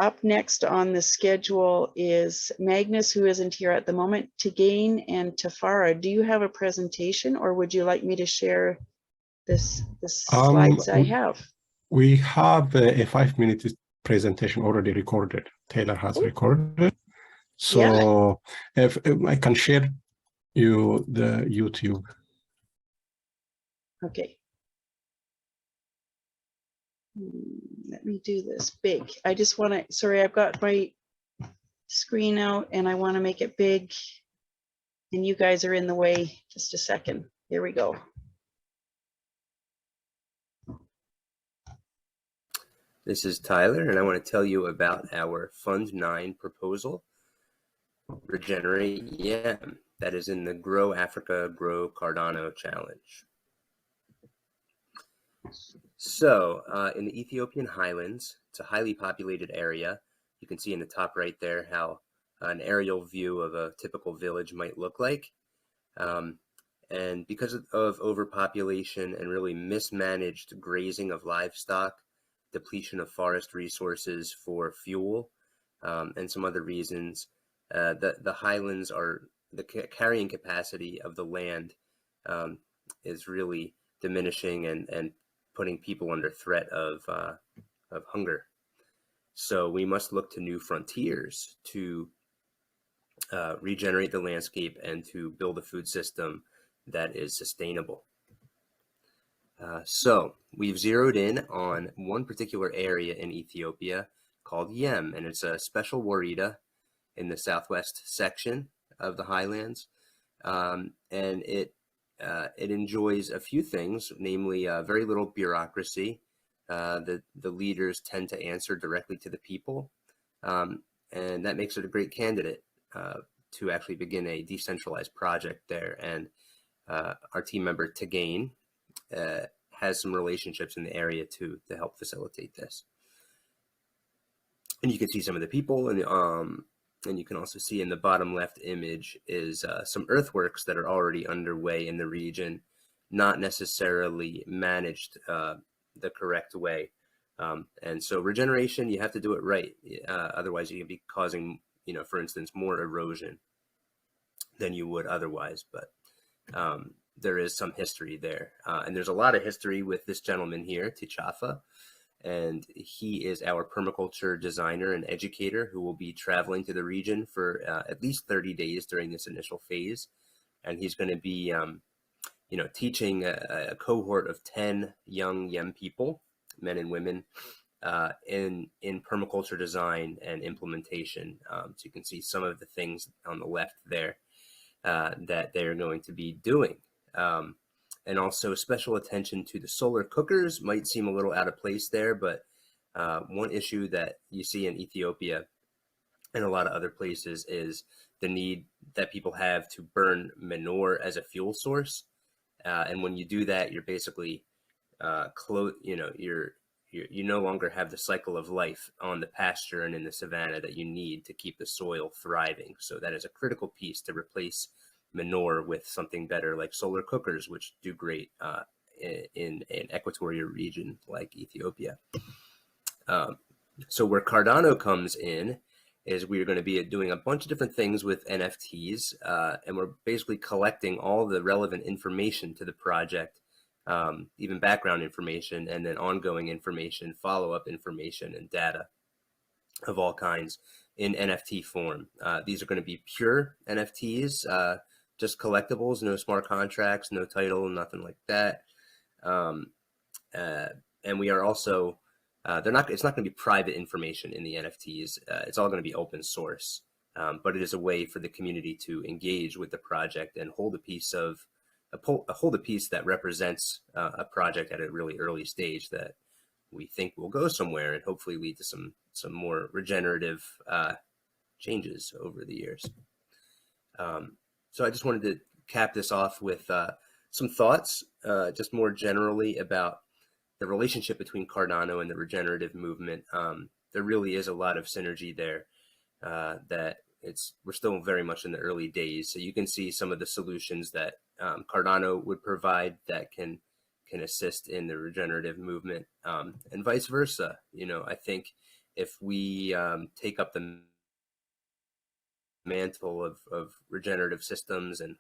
up next on the schedule is Magnus, who isn't here at the moment, Tagain and Tafara. Do you have a presentation, or would you like me to share the slides I have? We have a 5-minute presentation already recorded. Taylor has recorded. So if I can share you the YouTube. Okay. Let me do this big. I just want to, sorry, I've got my screen out and I want to make it big. And you guys are in the way. Just a second. Here we go. This is Tyler, and I want to tell you about our Fund 9 proposal, Regenerate Yam, that is in the Grow Africa, Grow Cardano Challenge. So in the Ethiopian highlands, it's a highly populated area. You can see in the top right there how an aerial view of a typical village might look like. And because of overpopulation and really mismanaged grazing of livestock, depletion of forest resources for fuel, and some other reasons, the highlands are, the carrying capacity of the land is really diminishing and putting people under threat of hunger. So we must look to new frontiers to regenerate the landscape and to build a food system that is sustainable. So we've zeroed in on one particular area in Ethiopia called Yem, and it's a special woreda in the southwest section of the highlands, and it enjoys a few things, namely very little bureaucracy. The leaders tend to answer directly to the people, and that makes it a great candidate to actually begin a decentralized project there. And our team member Tagain has some relationships in the area to help facilitate this. And you can see some of the people, and you can also see in the bottom left image is some earthworks that are already underway in the region, not necessarily managed the correct way. And so regeneration, you have to do it right. Otherwise you can be causing, for instance, more erosion than you would otherwise. But there is some history there. And there's a lot of history with this gentleman here, Tichafa. And he is our permaculture designer and educator who will be traveling to the region for at least 30 days during this initial phase. And he's going to be, teaching a cohort of 10 young people, men and women, in permaculture design and implementation. So you can see some of the things on the left there that they're going to be doing. And also special attention to the solar cookers. Might seem a little out of place there, but one issue that you see in Ethiopia and a lot of other places is the need that people have to burn manure as a fuel source. And when you do that, you're basically you no longer have the cycle of life on the pasture and in the savanna that you need to keep the soil thriving. So that is a critical piece to replace manure with something better like solar cookers, which do great in an equatorial region like Ethiopia. So where Cardano comes in is we're going to be doing a bunch of different things with NFTs, and we're basically collecting all the relevant information to the project, even background information, and then ongoing information, follow-up information, and data of all kinds in NFT form. These are going to be pure NFTs, just collectibles, no smart contracts, no title, nothing like that. And we are also, it's not going to be private information in the NFTs. It's all going to be open source, but it is a way for the community to engage with the project and hold a piece that represents a project at a really early stage that we think will go somewhere and hopefully lead to some more regenerative changes over the years. So I just wanted to cap this off with some thoughts, just more generally about the relationship between Cardano and the regenerative movement. There really is a lot of synergy there that we're still very much in the early days. So you can see some of the solutions that Cardano would provide that can assist in the regenerative movement, and vice versa. I think if we take up the mantle of regenerative systems and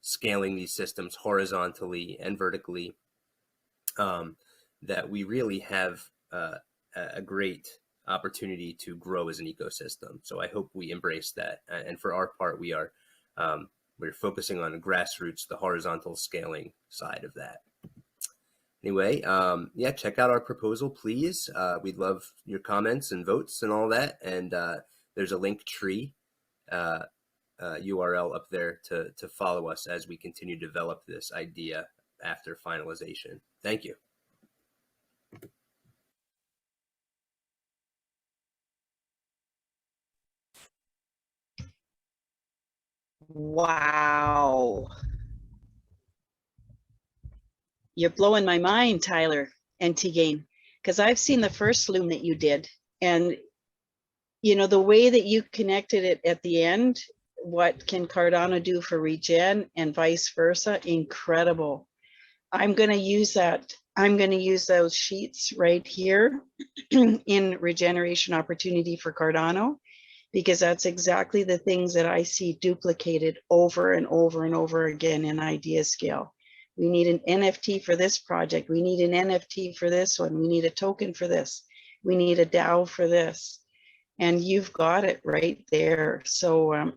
scaling these systems horizontally and vertically, that we really have a great opportunity to grow as an ecosystem. So I hope we embrace that. And for our part, we're focusing on the grassroots, the horizontal scaling side of that. Anyway, yeah, check out our proposal, please. We'd love your comments and votes and all that. And there's a link tree URL up there to follow us as we continue to develop this idea after finalization. Thank you. Wow. You're blowing my mind, Tyler and T-Gain, because I've seen the first loom that you did. And, you know, the way that you connected it at the end, what can Cardano do for regen and vice versa? Incredible. I'm going to use that. I'm going to use those sheets right here in Regeneration Opportunity for Cardano, because that's exactly the things that I see duplicated over and over and over again in idea scale. We need an NFT for this project. We need an NFT for this one. We need a token for this. We need a DAO for this. And you've got it right there. So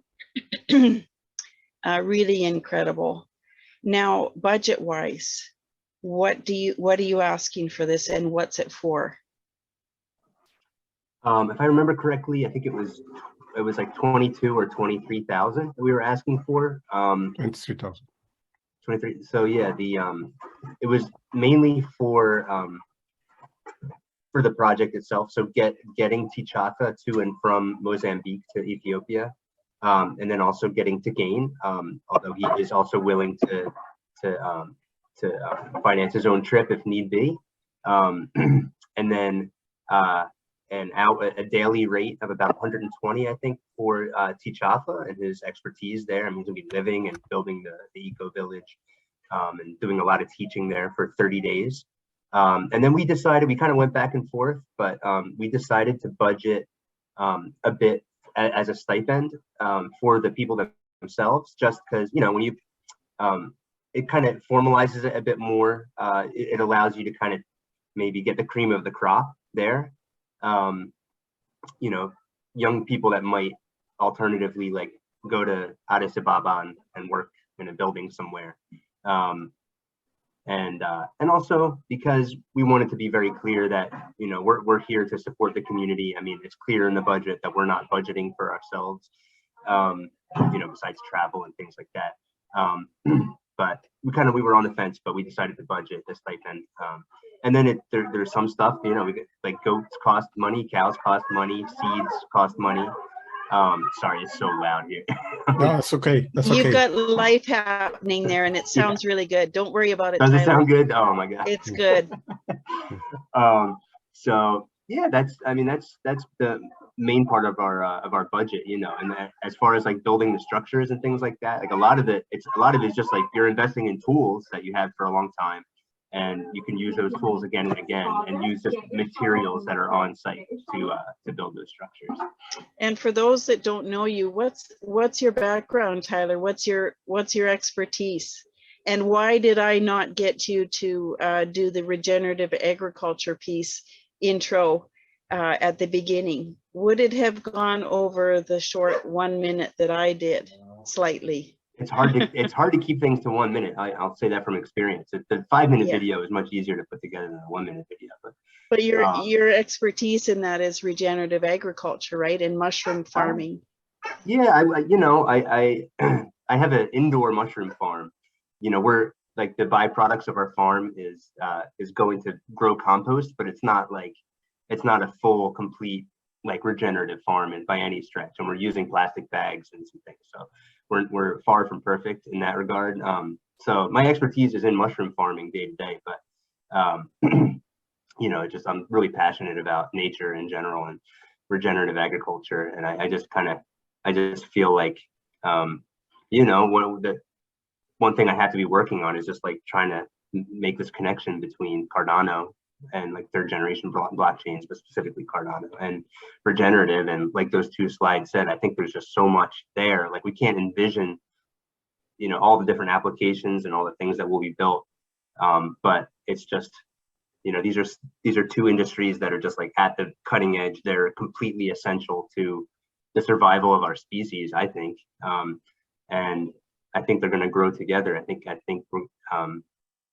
really incredible. Now, budget-wise, what are you asking for this, and what's it for? If I remember correctly, I think it was like 22 or 23,000 that we were asking for. 23,000. 23. So yeah, it was mainly for the project itself. So getting Tichata to and from Mozambique to Ethiopia, and then also getting to Gain. Although he is also willing to finance his own trip if need be, and then a daily rate of about 120, I think, for Tichata and his expertise there. I mean, he's gonna be living and building the eco village, and doing a lot of teaching there for 30 days. And then we kind of went back and forth, but we decided to budget a bit as a stipend for the people themselves, just because, you know, when you it kind of formalizes it a bit more. It allows you to kind of maybe get the cream of the crop there. You know, young people that might alternatively like go to Addis Ababa and work in a building somewhere. And also because we wanted to be very clear that, you know, we're here to support the community. I mean, it's clear in the budget that we're not budgeting for ourselves, you know, besides travel and things like that. But we were on the fence, but we decided to budget this stipend. And then there's some stuff, you know, we get like goats cost money, cows cost money, seeds cost money. Sorry, it's so loud here. No, it's okay. That's okay. You've got life happening there, and it sounds really good. Don't worry about it. Does Tyler. it sound good? Oh my God. It's good. So yeah, that's the main part of our budget, you know. And as far as like building the structures and things like that, like a lot of it is just like you're investing in tools that you have for a long time, and you can use those tools again and again, and use just materials that are on site to build those structures. And for those that don't know you, what's your background, Tyler? What's your expertise? And why did I not get you to do the regenerative agriculture piece intro at the beginning? Would it have gone over the short 1 minute that I did slightly? It's hard to keep things to 1 minute. I'll say that from experience. The 5 minute video is much easier to put together than a 1 minute video. But your expertise in that is regenerative agriculture, right? And mushroom farming. Yeah, I have an indoor mushroom farm. You know, we're like the byproducts of our farm is going to grow compost, but it's not a full, complete like regenerative farm and by any stretch. And we're using plastic bags and some things. So we're far from perfect in that regard. So my expertise is in mushroom farming day to day, but you know, I'm really passionate about nature in general and regenerative agriculture. And I just feel like, you know, the one thing I have to be working on is just like trying to make this connection between Cardano and like third generation blockchains, but specifically Cardano and Regenerative. And like those two slides said, I think there's just so much there. Like we can't envision, you know, all the different applications and all the things that will be built. But it's just, you know, these are two industries that are just like at the cutting edge. They're completely essential to the survival of our species, I think. And I think they're going to grow together. I think,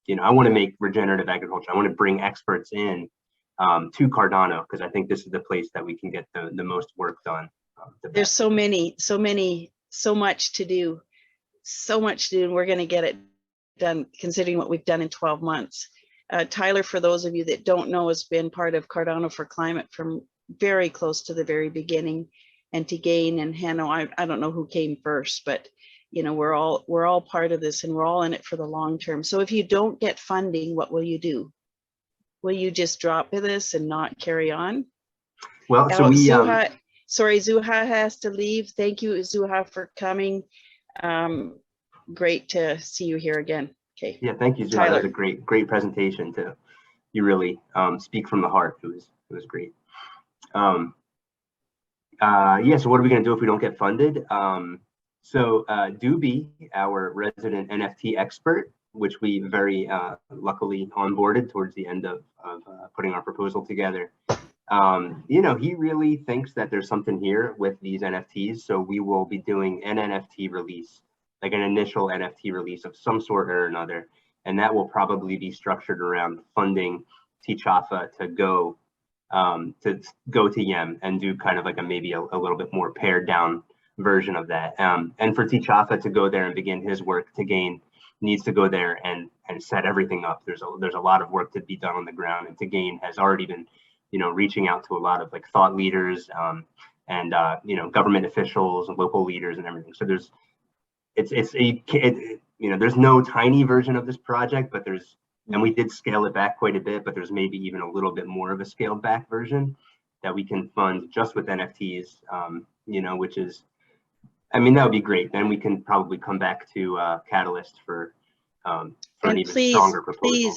you know, I want to make regenerative agriculture. I want to bring experts in to Cardano, because I think this is the place that we can get the most work done. There's so much to do, and we're going to get it done considering what we've done in 12 months. Tyler, for those of you that don't know, has been part of Cardano for Climate from very close to the very beginning, and to Gain and Hanno, I don't know who came first, but you know, we're all part of this, and we're all in it for the long term. So if you don't get funding, what will you do? Will you just drop this and not carry on? Well, so we Zuha has to leave. Thank you, Zuha, for coming. Great to see you here again. Okay. Yeah, thank you, Zuha. That was a great presentation too. You really speak from the heart. It was great. Yeah, so what are we going to do if we don't get funded? So Doobie, our resident NFT expert, which we very luckily onboarded towards the end of putting our proposal together, you know, he really thinks that there's something here with these NFTs. So we will be doing an NFT release, like an initial NFT release of some sort or another. And that will probably be structured around funding T'Challa to go to Yem and do kind of like maybe a little bit more pared down version of that. And for T'Challa to go there and begin his work, to Gain needs to go there and set everything up. There's a lot of work to be done on the ground, and to Gain has already been, you know, reaching out to a lot of like thought leaders and you know, government officials and local leaders and everything. So you know, there's no tiny version of this project, but and we did scale it back quite a bit, but there's maybe even a little bit more of a scaled back version that we can fund just with NFTs, you know, which is, I mean, that would be great. Then we can probably come back to Catalyst for an even stronger proposal.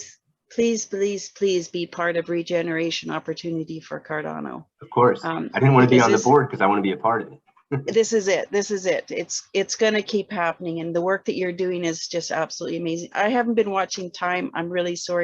Please be part of Regeneration opportunity for Cardano. Of course. I didn't want to be on the board because I want to be a part of it. This is it. It's going to keep happening, and the work that you're doing is just absolutely amazing. I haven't been watching time. I'm really sorry.